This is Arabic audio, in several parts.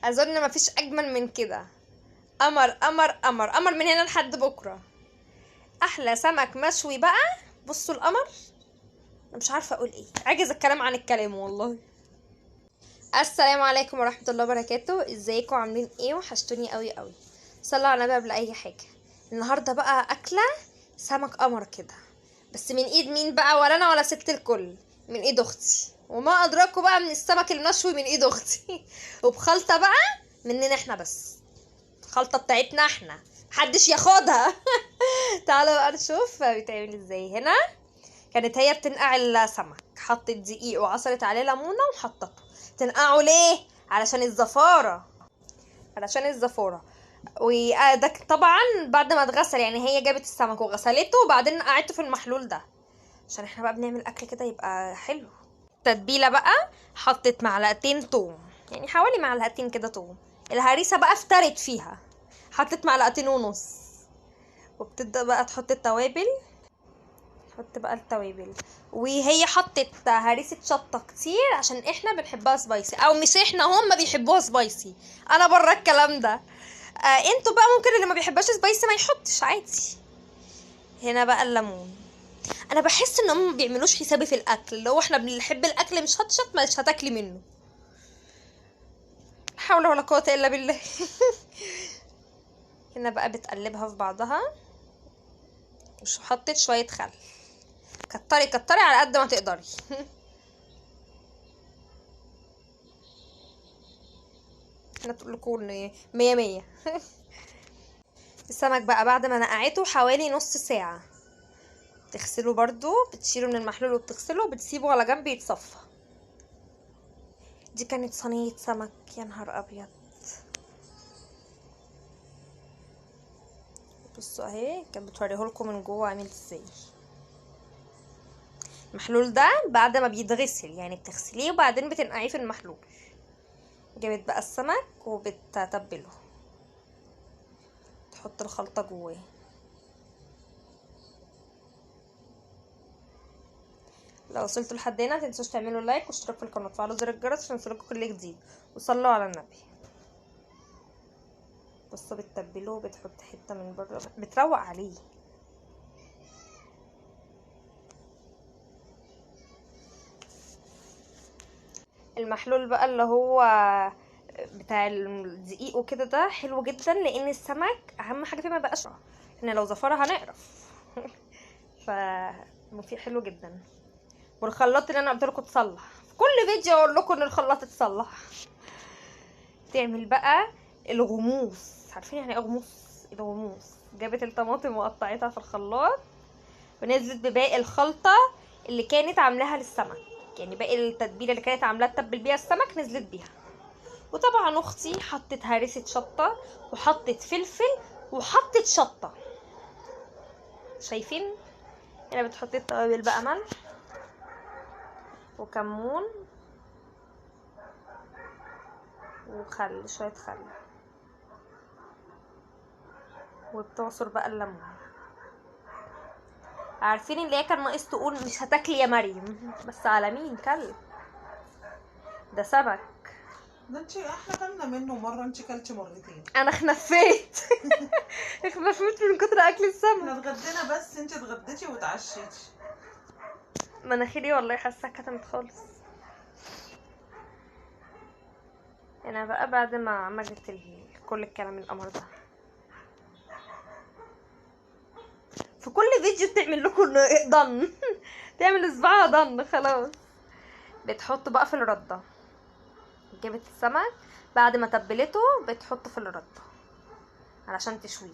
اظن مفيش اجمل من كده. قمر قمر قمر قمر من هنا لحد بكره. احلى سمك مشوي بقى. بصوا القمر. انا مش عارفه اقول ايه، عاجز الكلام عن الكلام والله. السلام عليكم ورحمه الله وبركاته، ازيكم عاملين ايه؟ وحشتوني قوي قوي. صلوا على النبي قبل اي حاجه. النهارده بقى اكله سمك قمر كده، بس من ايد مين بقى؟ ولا انا ولا ست الكل، من ايد اختي. وما ادراكوا بقى من السمك المشوي من ايد اختي. وبخلطه بقى مننا احنا بس، الخلطه بتاعتنا احنا، محدش ياخدها. تعالوا بقى نشوف بيتعمل ازاي. هنا كانت هي بتنقع السمك، حطت دقيق وعصرت عليه ليمونه وحطته. تنقعه ليه؟ علشان الزفاره، علشان الزفاره. وده طبعا بعد ما اتغسل، يعني هي جابت السمك وغسلته وبعدين نقعته في المحلول ده، عشان احنا بقى بنعمل اكل كده يبقى حلو. تتبيله بقى، حطت معلقتين توم، يعني حوالي معلقتين كده توم. الهريسه بقى افترت فيها، حطت معلقتين ونص. وبتبدا بقى تحط التوابل، تحط بقى التوابل. وهي حطت هريسه شطه كتير عشان احنا بنحبها سبايسي، او مش احنا، هم بيحبوها سبايسي. انا بره الكلام ده. انتوا بقى ممكن اللي ما بيحبهاش سبايسي ما يحطش عادي. هنا بقى الليمون. انا بحس ان هم ما بيعملوش حسابي في الاكل، اللي هو احنا بنحب الاكل مش هتشط مش هتاكلي منه. لا حول ولا قوه الا بالله. هنا بقى بتقلبها في بعضها، مش حطيت شويه خل. كتري كتري على قد ما تقدري. انا تقول لكم ان مية مية. السمك بقى بعد ما نقعته حوالي نص ساعة، تغسله برضو، بتشيله من المحلول وبتغسله وبتسيبه على جنب يتصفى. دي كانت صينية سمك، يا نهار ابيض. بصوا اهي، كانت بتوريهولكم من جوه عامل ازاي. المحلول ده بعد ما بيتغسل، يعني بتغسليه وبعدين بتنقعيه في المحلول. جابت بقى السمك وبتتبله، تحط الخلطة جواه. لو وصلتوا لحد هنا متنسوش تعملوا لايك واشتراك في القناة وتفعلوا زر الجرس عشان يوصلكوا كل جديد، وصلوا على النبي. بصوا بتتبله وبتحط حتة من بره، بتروق عليه. المحلول بقى اللي هو بتاع الدقيق وكده ده حلو جدا، لان السمك اهم حاجه فيه ما بقاش، احنا لو زفره هنقرف. ف مفيد، حلو جدا. والخلاط اللي انا قلت لكم تصلح، في كل فيديو اقول لكم ان الخلاط اتصلح. تعمل بقى الغموس. عارفين يعني ايه غموس؟ الغموس. جابت الطماطم وقطعتها في الخلاط، ونزلت بباقي الخلطه اللي كانت عاملاها للسمك، يعني باقي التتبيله اللي كانت عاملاها تتبل بيها السمك نزلت بيها. وطبعا اختي حطت هريسه شطه، وحطت فلفل، وحطت شطه. شايفين؟ هنا بتحط التوابل بقى، ملح وكمون وخل، شويه خل. وبتعصر بقى الليمون. عارفين اللي هي كان ناقص تقول مش هتاكلي يا مريم، بس على مين كل؟ ده سمك. ده احنا كلنا منه مره، انت كلتي مرتين. انا خنفيت. خنفيت من كتر اكل السمك. احنا اتغدينا بس انت اتغديتي واتعشيتي. مناخيري والله حاسه كتمت خالص. انا بقى بعد ما عملت كل الكلام القمر ده، في كل فيديو بتعمل لكم ضن. تعمل اصبعها ضن خلاص. بتحط بقى في الردة. جابت السمك بعد ما تبلته بتحطه في الردة علشان تشويه.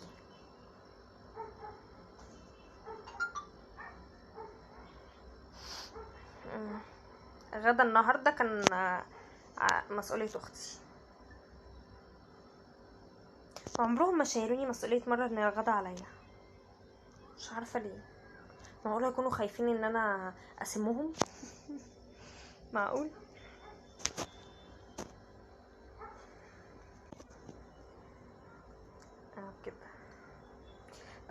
غدا النهارده كان مسؤولية اختي. عمرهم ما شايلوني مسؤولية مرة ان الغدا عليا، مش عارفة ليه. معقول يكونوا خايفين ان انا اسمهم؟ معقول. كده.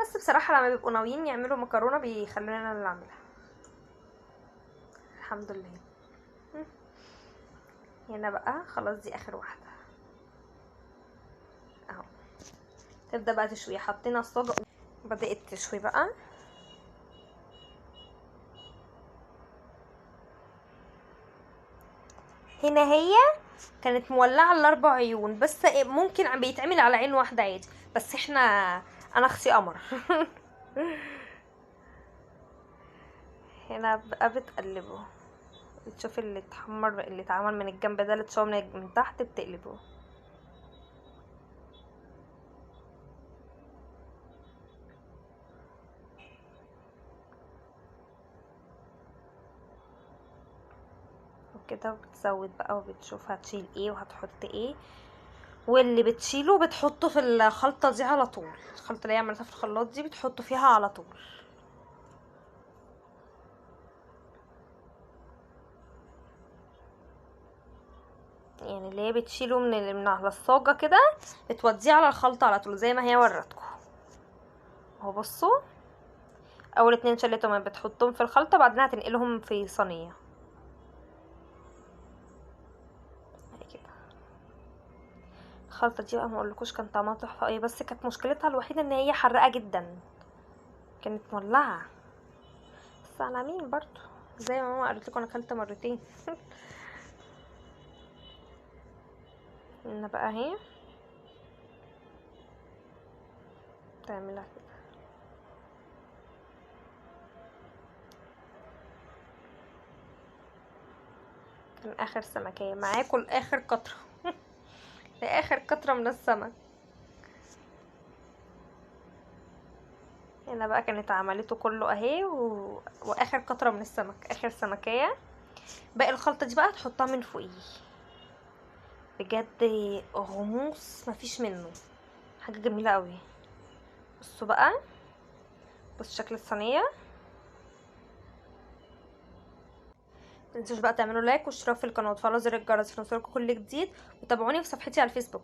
بس بصراحة لما بيبقوا ناويين يعملوا مكرونة بيخلوني انا اللي اعملها، الحمد لله. هنا بقى خلاص دي اخر واحدة. تبدا بقى تشوي. حطينا الصاجه بدات تشوي بقى. هنا هي كانت مولعه ال4 عيون، بس ممكن بيتعمل على عين واحده عادي، بس احنا انا اختي قمر. هنا بقى بتقلبه، بتشوف اللي اتحمر اللي اتعمل من الجنب ده اللي اتشوى من تحت بتقلبه. وكده بتزود بقى وبتشوف هتشيل ايه وهتحط ايه، واللي بتشيله بتحطه في الخلطة دي على طول. الخلطة اللي هي عملتها في الخلاط دي بتحطه فيها على طول. يعني اللي هي بتشيله من على الصاجة كده بتوديه على الخلطة على طول زي ما هي ورتكم اهو. بصوا اول 2 شلتهم بتحطهم في الخلطة، بعدين هتنقلهم في صينية كده. الخلطة دي بقى ما اقولكوش كان طعمها تحفة ايه، بس كانت مشكلتها الوحيدة ان هي حرقة جدا، كانت مولعة. بس على مين برضو، زي ما ماما قالت لكم انا اكلت مرتين. هنا بقى اهي تعملها كده. كان اخر سمكية معاكم لاخر قطرة. لاخر قطرة من السمك. هنا بقى كانت عملته كله اهي واخر قطرة من السمك، اخر سمكية. باقي الخلطة دي بقى تحطها من فوقيه، بجد غموس مفيش منه، حاجة جميلة قوي. بصوا بقى، بص شكل الصينية. متنسوش بقى تعملوا لايك واشتراك في القناه وتفعلوا زر الجرس عشان يوصلكوا كل جديد، وتابعوني في صفحتي على الفيسبوك.